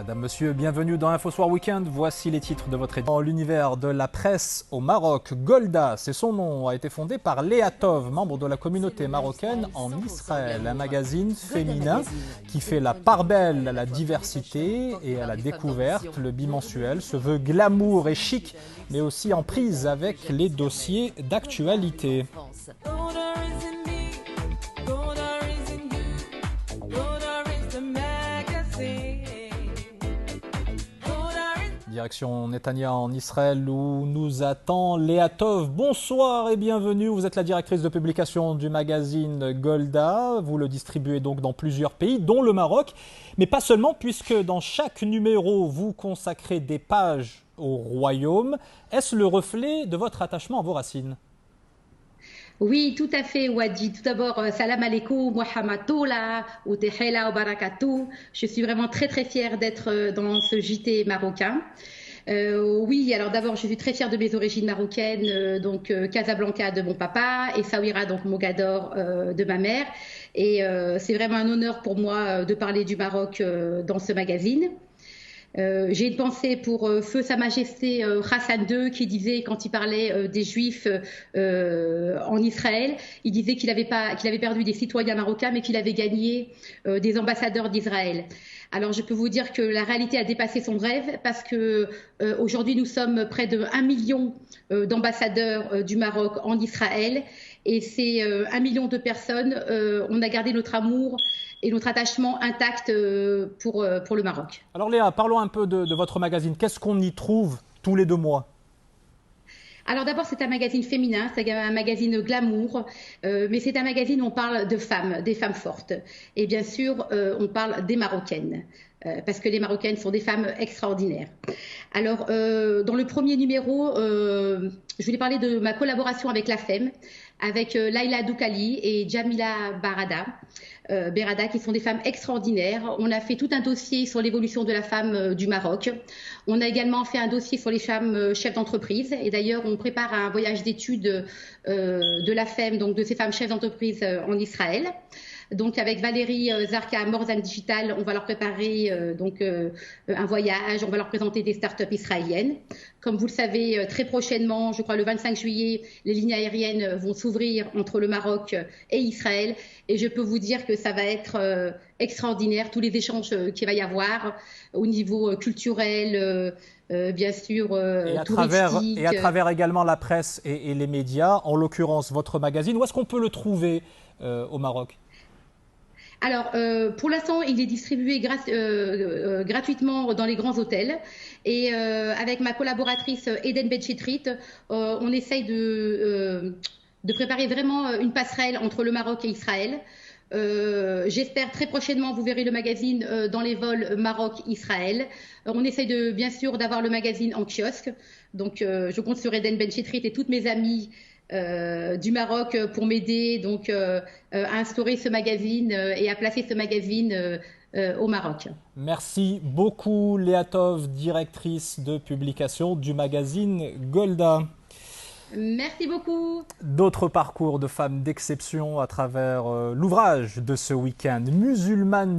Madame, Monsieur, bienvenue dans InfoSoir Weekend. Voici les titres de votre édition. Dans l'univers de la presse au Maroc, Golda, c'est son nom, a été fondé par Léa Tov, membre de la communauté marocaine en Israël. Un magazine féminin qui fait la part belle à la diversité et à la découverte. Le bimensuel se veut glamour et chic, mais aussi en prise avec les dossiers d'actualité. Direction Netanya en Israël où nous attend Léa Tov. Bonsoir et bienvenue. Vous êtes la directrice de publication du magazine Golda. Vous le distribuez donc dans plusieurs pays, dont le Maroc. Mais pas seulement, puisque dans chaque numéro, vous consacrez des pages au royaume. Est-ce le reflet de votre attachement à vos racines ? Oui, tout à fait, Wadi. Tout d'abord, salam alaikum, wa hamatoula, ou tehela, ou barakatou. Je suis vraiment très fière d'être dans ce JT marocain. Oui, alors d'abord, je suis très fière de mes origines marocaines, donc Casablanca de mon papa et Saouira, donc Mogador de ma mère. Et c'est vraiment un honneur pour moi de parler du Maroc dans ce magazine. J'ai une pensée pour Feu Sa Majesté Hassan II qui disait, quand il parlait des Juifs en Israël, il disait qu'il avait perdu des citoyens marocains mais qu'il avait gagné des ambassadeurs d'Israël. Alors je peux vous dire que la réalité a dépassé son rêve parce que aujourd'hui nous sommes près de 1 million d'ambassadeurs du Maroc en Israël et c'est 1 million de personnes. On a gardé notre amour et notre attachement intact pour le Maroc. Alors Léa, parlons un peu de votre magazine. Qu'est-ce qu'on y trouve tous les 2 mois ? Alors d'abord, c'est un magazine féminin, c'est un magazine glamour, mais c'est un magazine où on parle de femmes, des femmes fortes. Et bien sûr, on parle des Marocaines, parce que les Marocaines sont des femmes extraordinaires. Alors, dans le premier numéro, je voulais parler de ma collaboration avec la FEM, avec Laila Doukali et Jamila Berada, qui sont des femmes extraordinaires. On a fait tout un dossier sur l'évolution de la femme du Maroc. On a également fait un dossier sur les femmes chefs d'entreprise. Et d'ailleurs, on prépare un voyage d'études de la FEM, donc de ces femmes chefs d'entreprise en Israël. Donc avec Valérie Zarka, Morzan Digital, on va leur préparer un voyage, on va leur présenter des startups israéliennes. Comme vous le savez, très prochainement, je crois le 25 juillet, les lignes aériennes vont s'ouvrir entre le Maroc et Israël. Et je peux vous dire que ça va être extraordinaire, tous les échanges qu'il va y avoir au niveau culturel, bien sûr, touristique. Et à travers également la presse et les médias, en l'occurrence votre magazine. Où est-ce qu'on peut le trouver au Maroc ? Alors, pour l'instant, il est distribué gratuitement dans les grands hôtels. Et avec ma collaboratrice Eden Benchitrit, on essaye de préparer vraiment une passerelle entre le Maroc et Israël. J'espère très prochainement, vous verrez le magazine dans les vols Maroc-Israël. On essaye bien sûr d'avoir le magazine en kiosque. Donc, je compte sur Eden Benchitrit et toutes mes amies du Maroc pour m'aider donc à instaurer ce magazine et à placer ce magazine au Maroc. Merci beaucoup Léa Tov, directrice de publication du magazine Golda. Merci beaucoup. D'autres parcours de femmes d'exception à travers l'ouvrage de ce week-end. Musulmane